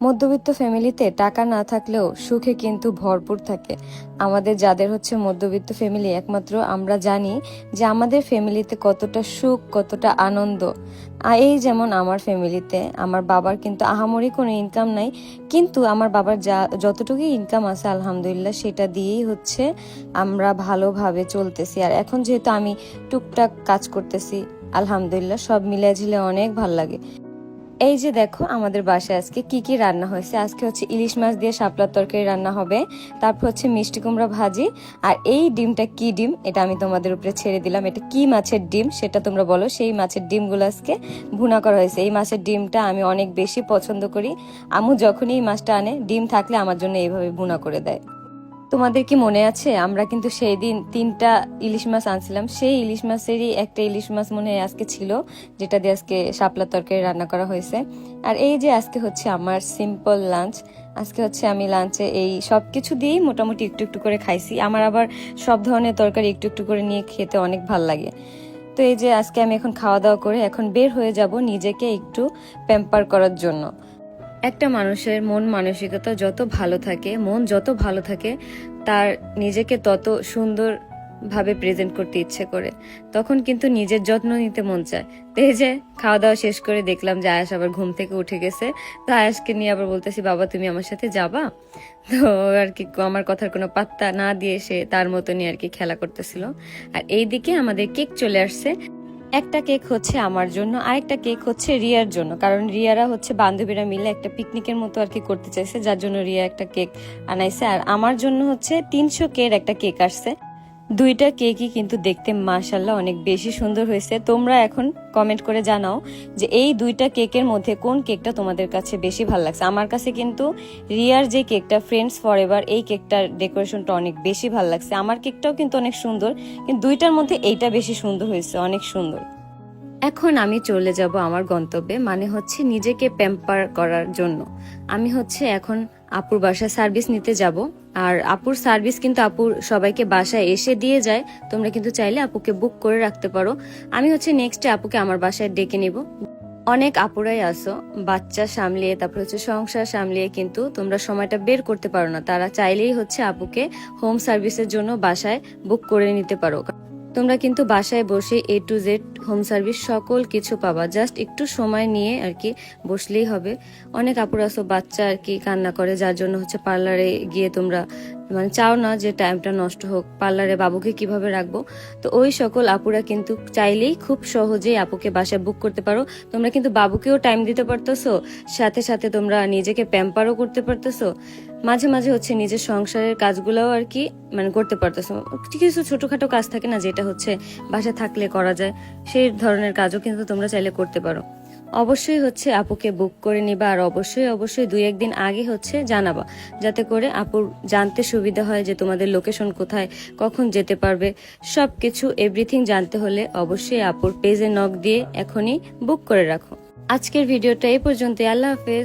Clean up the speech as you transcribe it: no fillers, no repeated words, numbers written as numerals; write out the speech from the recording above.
মধ্যবিত্ত ফ্যামিলিতে টাকা না থাকলেও সুখে কিন্তু ভরপুর থাকে। আমাদের যাদের হচ্ছে মধ্যবিত্ত ফ্যামিলি একমাত্র আমরা জানি যে আমাদের ফ্যামিলিতে কতটা সুখ, কতটা আনন্দ। এই যেমন আমার ফ্যামিলিতে আমার বাবার কিন্তু আহামরি কোনো ইনকাম নাই, কিন্তু আমার বাবার যতটুকু ইনকাম আছে আলহামদুলিল্লাহ সেটা দিয়েই হচ্ছে আমরা ভালোভাবে চলতেছি। আর এখন যেহেতু আমি টুকটাক কাজ করতেছি আলহামদুলিল্লাহ সব মিলে ঝিলে অনেক ভাল লাগে। এই যে দেখো আমাদের বাসায় আজকে কি কি রান্না হয়েছে। আজকে হচ্ছে ইলিশ মাছ দিয়ে শাপলার তরকারি রান্না হবে, তারপর হচ্ছে মিষ্টি কুমড়া ভাজি। আর এই ডিমটা কি ডিম এটা আমি তোমাদের উপরে ছেড়ে দিলাম, এটা কি মাছের ডিম সেটা তোমরা বলো। সেই মাছের ডিমগুলো আজকে ভুনা করা হয়েছে। এই মাছের ডিমটা আমি অনেক বেশি পছন্দ করি। আম্মু যখনই এই মাছটা আনে ডিম থাকলে আমার জন্য এইভাবে ভুনা করে দেয়। তোমাদের কি মনে আছে আমরা কিন্তু সেই দিন 3টা ইলিশ মাছ আনছিলাম, সেই ইলিশ মাছেরই একটা ইলিশ মাছ মনে হয় আজকে ছিল, যেটা দিয়ে আজকে শাপলা তরকারি রান্না করা হয়েছে। আর এই যে আজকে হচ্ছে আমার সিম্পল লাঞ্চ। আজকে হচ্ছে আমি লাঞ্চে এই সব কিছু দিয়েই মোটামুটি একটু একটু করে খাইছি। আমার আবার সব ধরনের তরকারি একটু একটু করে নিয়ে খেতে অনেক ভাল লাগে। তো এই যে আজকে আমি এখন খাওয়া দাওয়া করে এখন বের হয়ে যাব নিজেকে একটু প্যাম্পার করার জন্য। একটা মানুষের মন মানসিকতা যত ভালো থাকে, মন যত ভালো থাকে, তার নিজেকে তত সুন্দর ভাবে প্রেজেন্ট করতে ইচ্ছে করে, তখন কিন্তু নিজের যত্ন নিতে মন চায়। তো এই যে খাওয়া দাওয়া শেষ করে দেখলাম যে আয়াস আবার ঘুম থেকে উঠে গেছে। তো আয়াসকে নিয়ে আবার বলতেছি বাবা তুমি আমার সাথে যাবা। তো আর কি আমার কথার কোনো পাত্তা না দিয়ে সে তার মতনই আর কি খেলা করতেছিল। আর এইদিকে আমাদের কেক চলে আসছে। একটা কেক হচ্ছে আমার জন্য, আরেকটা কেক হচ্ছে রিয়ার জন্য, কারণ রিয়ারা হচ্ছে বান্ধবীরা মিলে একটা পিকনিকের মতো আর কি করতে চাইছে, যার জন্য রিয়া একটা কেক আনাইছে। আর আমার জন্য হচ্ছে 300 কের একটা কেক আসছে। দুইটা কেকই কিন্তু দেখতে মাশাআল্লাহ অনেক বেশি সুন্দর হয়েছে। তোমরা এখন কমেন্ট করে জানাও যে এই দুইটা কেকের মধ্যে কোন কেকটা তোমাদের কাছে বেশি ভালো লাগছে। আমার কাছে কিন্তু রিয়ার যে কেকটা ফ্রেন্ডস ফরএভার, এই কেকটার ডেকোরেশনটা অনেক বেশি ভালো লাগছে। আমার কেকটাও কিন্তু অনেক সুন্দর, কিন্তু দুইটার মধ্যে এইটা বেশি সুন্দর হয়েছে, অনেক সুন্দর। এখন আমি চলে যাব আমার গন্তব্যে, মানে হচ্ছে নিজেকে প্যাম্পার করার জন্য। আমি হচ্ছে এখন আপুর বাসায় সার্ভিস নিতে যাব। আর আপুর সার্ভিস কিন্তু আপুর সবাইকে বাসায় এসে দিয়ে যায়, তোমরা কিন্তু চাইলে আপুকে বুক করে রাখতে পারো। আমি হচ্ছে নেক্সটে আপুকে আমার বাসায় ডেকে নিব। অনেক আপুরাই আসো বাচ্চা সামলিয়ে, তারপর হচ্ছে সংসার সামলিয়ে কিন্তু তোমরা সময়টা বের করতে পারো না। তারা চাইলেই হচ্ছে আপুকে হোম সার্ভিসের জন্য বাসায় বুক করে নিতে পারো। তোমরা কিন্তু বাসায় বসে A to Z home service সকল কিছু পাবা, জাস্ট একটু সময় নিয়ে আর কি বসলেই হবে। অনেক আপুরা আসো বাচ্চা আর কি কান্না করে, যার জন্য হচ্ছে পার্লারে গিয়ে তোমরা মানে চাও না যে টাইমটা নষ্ট হোক, পার্লারে বাবুকে কিভাবে রাখবো। তো ওই সকল আপুরা কিন্তু চাইলেই খুব সহজেই আপুকে বাসায় বুক করতে পারো। তোমরা কিন্তু বাবুকেও টাইম দিতে পারতেছো, সাথে সাথে তোমরা নিজেকে প্যাম্পারও করতে পারতেছো, মাঝে মাঝে হচ্ছে নিজের সংসারের কাজগুলোও আর কি মানে করতে পারতেছো। কিছু ছোটখাটো কাজ থাকে না যেটা হচ্ছে বাসায় থাকলে করা যায়, সেই ধরনের কাজও কিন্তু তোমরা চাইলে করতে পারো। অবশ্যই হচ্ছে আপুকে বুক করে নিবা, আর অবশ্যই অবশ্যই 2-1 দিন আগে হচ্ছে জানাবা, যাতে করে আপুর জানতে সুবিধা হয় যে তোমাদের লোকেশন কোথায়, কখন যেতে পারবে। সবকিছু এভরিথিং জানতে হলে অবশ্যই আপুর পেজে নক দিয়ে এখনই বুক করে রাখো। আজকের ভিডিওটা এই পর্যন্ত। আল্লাহ হাফেজ।